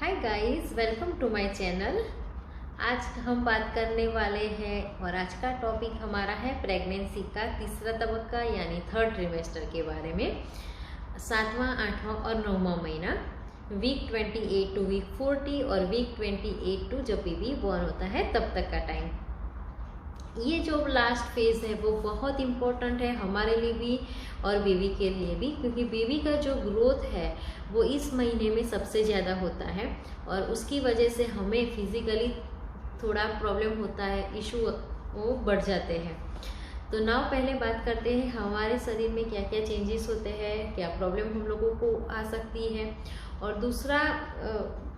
Hi guys, welcome to my channel. आज हम बात करने वाले हैं और आज का टॉपिक हमारा है प्रेगनेंसी का तीसरा तबक्का यानी थर्ड ट्रिमेस्टर के बारे में। 7वां, 8वां और 9वां महीना, वीक 28 टू वीक 40 और वीक 28 टू जब बेबी बॉर्न होता है तब तक का टाइम। ये जो लास्ट फेज है वो बहुत इम्पोर्टेंट है हमारे लिए भी और बेबी के लिए भी, क्योंकि बेबी का जो ग्रोथ है वो इस महीने में सबसे ज़्यादा होता है और उसकी वजह से हमें फिजिकली थोड़ा प्रॉब्लम होता है, इशू वो बढ़ जाते हैं। तो नाउ पहले बात करते हैं हमारे शरीर में क्या क्या चेंजेस होते हैं, क्या प्रॉब्लम हम लोगों को आ सकती है, और दूसरा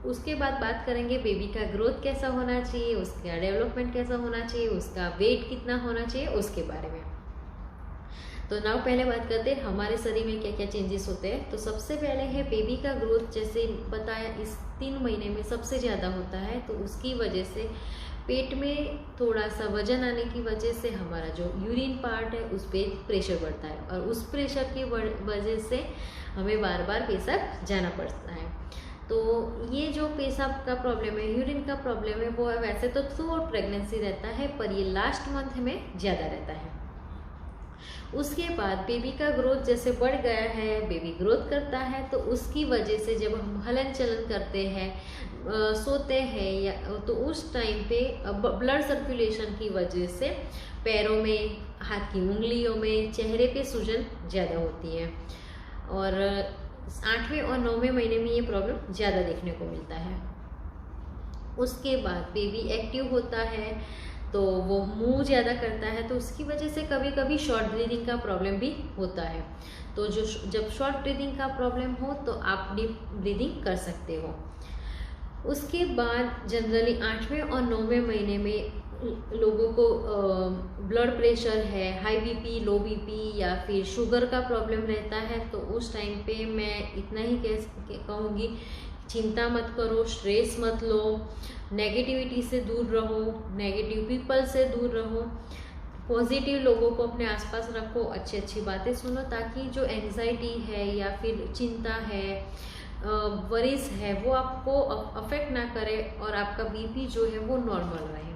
उसके बाद बात करेंगे बेबी का ग्रोथ कैसा होना चाहिए, उसका डेवलपमेंट कैसा होना चाहिए, उसका वेट कितना होना चाहिए, उसके बारे में। तो नाउ पहले बात करते हैं हमारे शरीर में क्या क्या चेंजेस होते हैं। तो सबसे पहले है बेबी का ग्रोथ, जैसे बताया इस 3 महीने में सबसे ज़्यादा होता है, तो उसकी वजह से पेट में थोड़ा सा वजन आने की वजह से हमारा जो यूरिन पार्ट है उस पर प्रेशर बढ़ता है और उस प्रेशर की वजह से हमें बार बार पेशाब जाना पड़ता है। तो ये जो पेशाब का प्रॉब्लम है, यूरिन का प्रॉब्लम है, वो वैसे तो थ्रू आउट प्रेगनेंसी रहता है, पर ये लास्ट मंथ में ज़्यादा रहता है। उसके बाद बेबी का ग्रोथ जैसे बढ़ गया है, बेबी ग्रोथ करता है, तो उसकी वजह से जब हम हलन चलन करते हैं, सोते हैं, या तो उस टाइम पे ब्लड सर्कुलेशन की वजह से पैरों में, हाथ की उंगलियों में, चेहरे पे सूजन ज़्यादा होती है और 8वें और 9वें महीने में ये प्रॉब्लम ज़्यादा देखने को मिलता है। उसके बाद बेबी एक्टिव होता है तो वो मुंह ज़्यादा करता है, तो उसकी वजह से कभी कभी शॉर्ट ब्रीदिंग का प्रॉब्लम भी होता है। तो जब शॉर्ट ब्रीदिंग का प्रॉब्लम हो तो आप डीप ब्रीदिंग कर सकते हो। उसके बाद जनरली 8वें और 9वें महीने में लोगों को ब्लड प्रेशर है, हाई बीपी, लो बीपी या फिर शुगर का प्रॉब्लम रहता है, तो उस टाइम पे मैं इतना ही कहूँगी, चिंता मत करो, स्ट्रेस मत लो, नेगेटिविटी से दूर रहो, नेगेटिव पीपल से दूर रहो, पॉजिटिव लोगों को अपने आसपास रखो, अच्छी अच्छी बातें सुनो, ताकि जो एंजाइटी है या फिर चिंता है, वरीज है, वो आपको अफेक्ट ना करे और आपका बीपी जो है वो नॉर्मल रहे।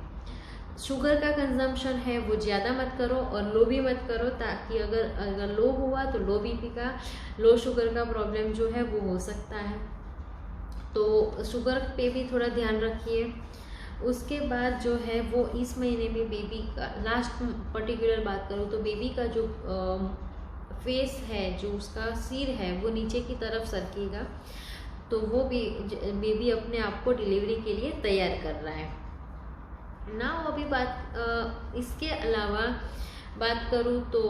शुगर का कंजम्पशन है वो ज़्यादा मत करो और लो भी मत करो, ताकि अगर लो हुआ तो लो बीपी का, लो शुगर का प्रॉब्लम जो है वो हो सकता है। तो शुगर पे भी थोड़ा ध्यान रखिए। उसके बाद जो है वो इस महीने में बेबी का लास्ट पर्टिकुलर बात करूँ तो बेबी का जो फेस है, जो उसका सिर है वो नीचे की तरफ सरकेगा, तो वो भी बेबी अपने आप को डिलीवरी के लिए तैयार कर रहा है ना। अभी बात इसके अलावा बात करूँ तो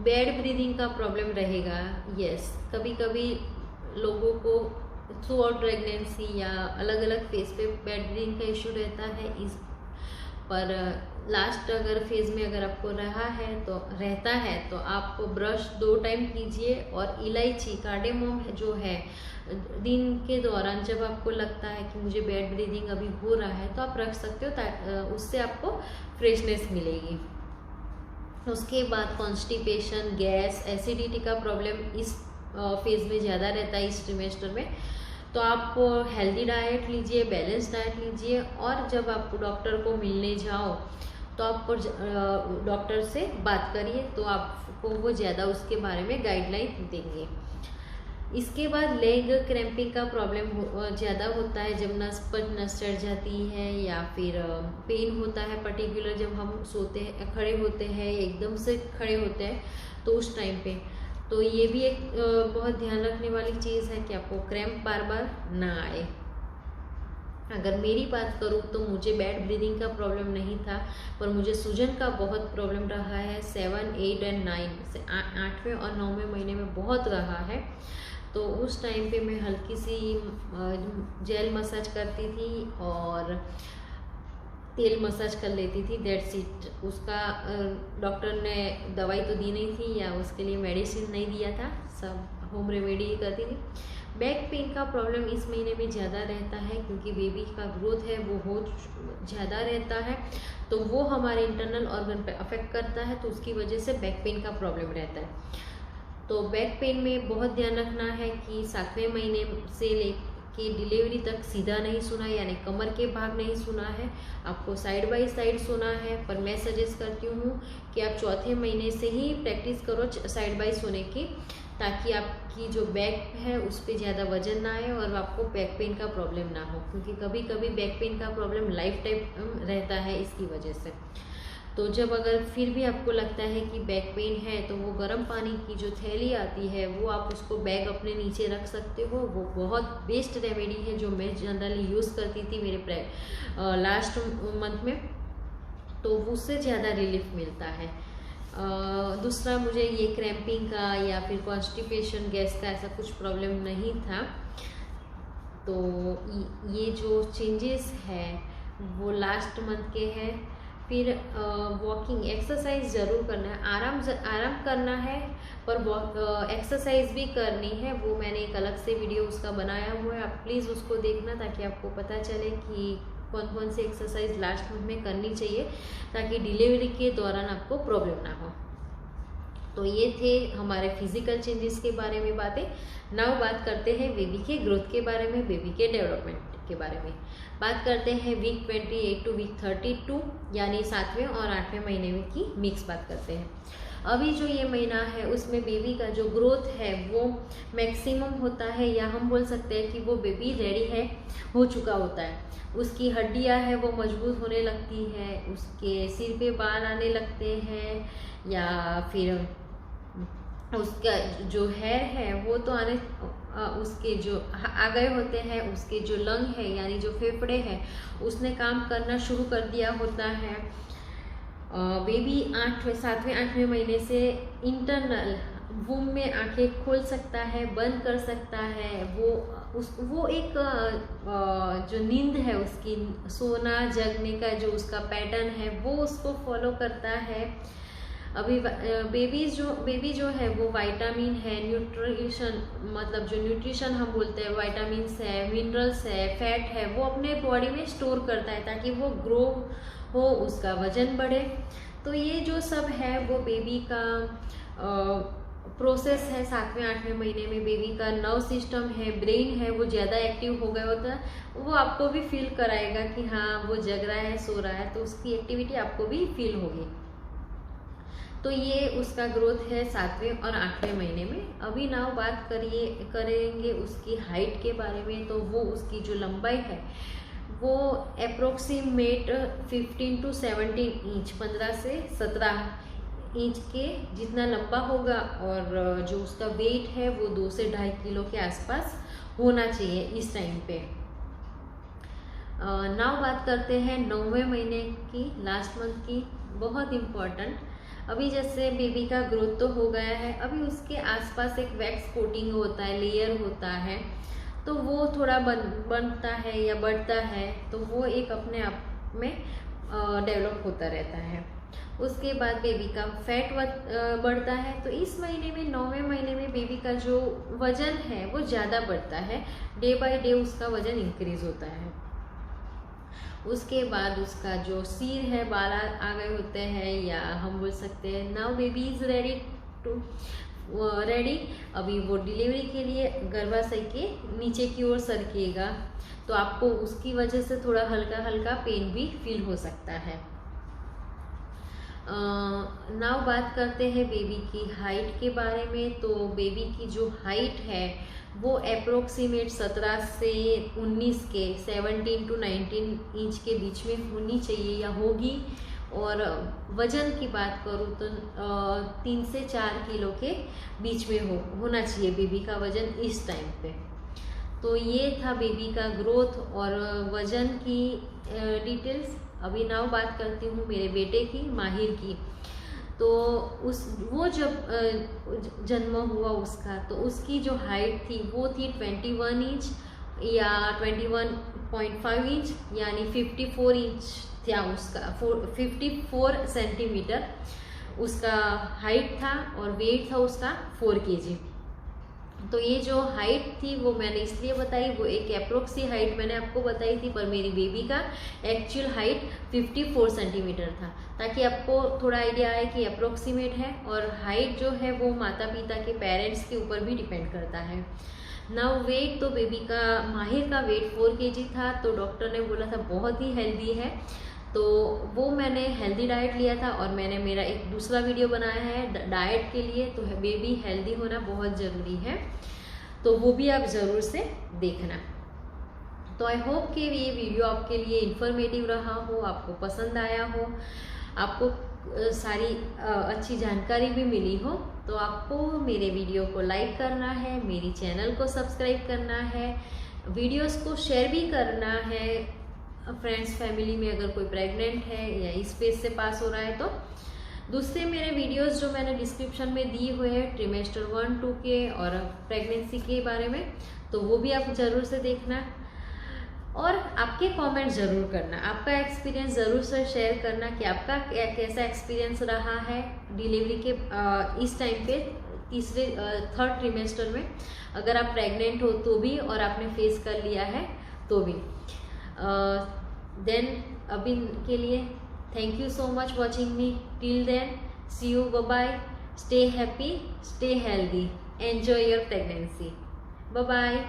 बेड ब्रीदिंग का प्रॉब्लम रहेगा। यस, कभी कभी लोगों को थ्रू आउट प्रेगनेंसी या अलग अलग फेज पे बेड ब्रीदिंग का इशू रहता है, इस पर लास्ट अगर फेज में अगर आपको रहता है तो आप ब्रश 2 टाइम कीजिए और इलायची, कार्डेमोम जो है, दिन के दौरान जब आपको लगता है कि मुझे बेड ब्रीदिंग अभी हो रहा है तो आप रख सकते हो, ताकि उससे आपको फ्रेशनेस मिलेगी। उसके बाद कॉन्स्टिपेशन, गैस, एसिडिटी का प्रॉब्लम इस फेज में ज़्यादा रहता है इस ट्रिमेस्टर में, तो आप हेल्दी डाइट लीजिए, बैलेंस डाइट लीजिए, और जब आप डॉक्टर को मिलने जाओ तो आप डॉक्टर से बात करिए, तो आपको वो ज़्यादा उसके बारे में गाइडलाइन देंगे। इसके बाद लेग क्रैम्पिंग का प्रॉब्लम ज़्यादा होता है, जब नस पर नस चढ़ जाती है या फिर पेन होता है, पर्टिकुलर जब हम सोते हैं, खड़े होते हैं, एकदम से खड़े होते हैं, तो उस टाइम पे तो ये भी एक बहुत ध्यान रखने वाली चीज़ है कि आपको क्रैम्प बार बार ना आए। अगर मेरी बात करूँ तो मुझे बेड ब्रीदिंग का प्रॉब्लम नहीं था, पर मुझे सूजन का बहुत प्रॉब्लम रहा है 7, 8 एंड 9 से 8वें और 9वें महीने में बहुत रहा है। तो उस टाइम पे मैं हल्की सी जेल मसाज करती थी और तेल मसाज कर लेती थी, दैट्स इट। उसका डॉक्टर ने दवाई तो दी नहीं थी या उसके लिए मेडिसिन नहीं दिया था, सब होम रेमेडी ही करती थी। बैक पेन का प्रॉब्लम इस महीने में ज़्यादा रहता है, क्योंकि बेबी का ग्रोथ है वो हो ज़्यादा रहता है, तो वो हमारे इंटरनल ऑर्गन पे अफेक्ट करता है, तो उसकी वजह से बैक पेन का प्रॉब्लम रहता है। तो बैक पेन में बहुत ध्यान रखना है कि 7वें महीने से आपके डिलीवरी तक सीधा नहीं सुना है, यानी कमर के भाग नहीं सुना है, आपको साइड बाय साइड सुना है। पर मैं सजेस्ट करती हूँ कि आप चौथे महीने से ही प्रैक्टिस करो साइड बाय सोने की, ताकि आपकी जो बैक है उस पर ज़्यादा वजन ना आए और आपको बैक पेन का प्रॉब्लम ना हो, क्योंकि कभी कभी बैक पेन का प्रॉब्लम लाइफ टाइम रहता है इसकी वजह से। तो जब अगर फिर भी आपको लगता है कि बैक पेन है, तो वो गर्म पानी की जो थैली आती है वो आप उसको बैग अपने नीचे रख सकते हो। वो बहुत बेस्ट रेमेडी है जो मैं जनरली यूज़ करती थी मेरे लास्ट मंथ में, तो उससे ज़्यादा रिलीफ मिलता है। दूसरा, मुझे ये क्रैम्पिंग का या फिर कॉन्स्टिपेशन, गैस का ऐसा कुछ प्रॉब्लम नहीं था। तो ये जो चेंजेस है वो लास्ट मंथ के हैं। फिर वॉकिंग, एक्सरसाइज ज़रूर करना है, आराम करना है, पर एक्सरसाइज भी करनी है। वो मैंने एक अलग से वीडियो उसका बनाया हुआ है, आप प्लीज़ उसको देखना, ताकि आपको पता चले कि कौन कौन सी एक्सरसाइज लास्ट मंथ में करनी चाहिए, ताकि डिलीवरी के दौरान आपको प्रॉब्लम ना हो। तो ये थे हमारे फिजिकल चेंजेस के बारे में बातें। नाउ बात करते हैं बेबी के ग्रोथ के बारे में, बेबी के डेवलपमेंट के बारे में। बात करते हैं वीक 28 टू वीक 32, यानी 7वें और 8वें महीने में की मिक्स बात करते हैं। अभी जो ये महीना है उसमें बेबी का जो ग्रोथ है वो मैक्सिमम होता है, या हम बोल सकते हैं कि वो बेबी रेडी है, हो चुका होता है। उसकी हड्डियां है वो मजबूत होने लगती है, उसके सिर पे बाल आने लगते हैं, या फिर उसका जो हेयर है वो तो उसके जो आ गए होते हैं, उसके जो लंग है यानी जो फेफड़े हैं उसने काम करना शुरू कर दिया होता है। बेबी 7वें 8वें महीने से इंटरनल वूम में आंखें खोल सकता है, बंद कर सकता है। वो एक जो नींद है उसकी, सोना जगने का जो उसका पैटर्न है वो उसको फॉलो करता है। अभी बेबी जो है वो विटामिन है, न्यूट्रिशन, मतलब जो न्यूट्रिशन हम बोलते हैं, विटामिन्स है, मिनरल्स है, फैट है, वो अपने बॉडी में स्टोर करता है ताकि वो ग्रो हो, उसका वजन बढ़े। तो ये जो सब है वो बेबी का प्रोसेस है। 7वें 8वें महीने में बेबी का नर्व सिस्टम है, ब्रेन है, वो ज़्यादा एक्टिव हो गया होता है। वो आपको भी फील कराएगा कि हाँ वो जग रहा है, सो रहा है, तो उसकी एक्टिविटी आपको भी फील होगी। तो ये उसका ग्रोथ है 7वें और 8वें महीने में। अभी नाउ बात करेंगे उसकी हाइट के बारे में। तो वो उसकी जो लंबाई है वो अप्रोक्सीमेट 15 टू 17 इंच, 15 से 17 इंच के जितना लंबा होगा, और जो उसका वेट है वो 2 से 2.5 किलो के आसपास होना चाहिए इस टाइम पे। नाउ बात करते हैं 9वें महीने की, लास्ट मंथ की, बहुत इम्पॉर्टेंट। अभी जैसे बेबी का ग्रोथ तो हो गया है, अभी उसके आसपास एक वैक्स कोटिंग होता है, लेयर होता है, तो वो थोड़ा बनता है या बढ़ता है, तो वो एक अपने आप में डेवलप होता रहता है। उसके बाद बेबी का फैट बढ़ता है। तो इस महीने में 9वें महीने में बेबी का जो वजन है वो ज़्यादा बढ़ता है, डे बाय डे उसका वजन इंक्रीज होता है। उसके बाद उसका जो सिर है, बाल आ गए होते हैं, या हम बोल सकते हैं नाउ बेबी इज़ रेडी। अभी वो डिलीवरी के लिए गर्भाशय के नीचे की ओर सरकेगा, तो आपको उसकी वजह से थोड़ा हल्का हल्का पेन भी फील हो सकता है। नाउ बात करते हैं बेबी की हाइट के बारे में। तो बेबी की जो हाइट है वो अप्रोक्सीमेट 17 से 19 के 17 टू 19 इंच के बीच में होनी चाहिए या होगी। और वज़न की बात करूँ तो 3 से 4 किलो के बीच में होना चाहिए बेबी का वज़न इस टाइम पे। तो ये था बेबी का ग्रोथ और वज़न की डिटेल्स। अभी नाउ बात करती हूँ मेरे बेटे की, माहिर की। तो वो जब जन्म हुआ उसका, तो उसकी जो हाइट थी वो थी 21 इंच या 21.5 इंच, यानी 54 इंच था उसका, 54 सेंटीमीटर उसका हाइट था, और वेट था उसका 4 kg। तो ये जो हाइट थी वो मैंने इसलिए बताई, वो एक अप्रोक्सी हाइट मैंने आपको बताई थी, पर मेरी बेबी का एक्चुअल हाइट 54 सेंटीमीटर था, ताकि आपको थोड़ा आइडिया आए कि अप्रोक्सीमेट है। और हाइट जो है वो माता पिता के पेरेंट्स के ऊपर भी डिपेंड करता है। नाउ वेट तो बेबी का माहिर का वेट 4 kg था, तो डॉक्टर ने बोला था बहुत ही हेल्दी है, तो वो मैंने हेल्दी डाइट लिया था। और मैंने मेरा एक दूसरा वीडियो बनाया है डाइट के लिए, तो बेबी हेल्दी होना बहुत ज़रूरी है, तो वो भी आप ज़रूर से देखना। तो आई होप कि ये वीडियो आपके लिए इन्फॉर्मेटिव रहा हो, आपको पसंद आया हो, आपको सारी अच्छी जानकारी भी मिली हो। तो आपको मेरे वीडियो को लाइक करना है, मेरी चैनल को सब्सक्राइब करना है, वीडियोस को शेयर भी करना है फ्रेंड्स फैमिली में, अगर कोई प्रेग्नेंट है या इस फेज से पास हो रहा है तो। दूसरे मेरे वीडियोस जो मैंने डिस्क्रिप्शन में दिए हुए हैं ट्रिमेस्टर 1-2 के और प्रेगनेंसी के बारे में, तो वो भी आप ज़रूर से देखना। और आपके कमेंट ज़रूर करना, आपका एक्सपीरियंस ज़रूर से शेयर करना कि आपका कैसा एक्सपीरियंस रहा है डिलीवरी के इस टाइम पे, तीसरे 3rd ट्रिमेस्टर में, अगर आप प्रेग्नेंट हो तो भी और आपने फेस कर लिया है तो भी। देन अभी के लिए thank you so much watching me till then, see you, bye bye, stay happy, stay healthy, enjoy your pregnancy, bye bye.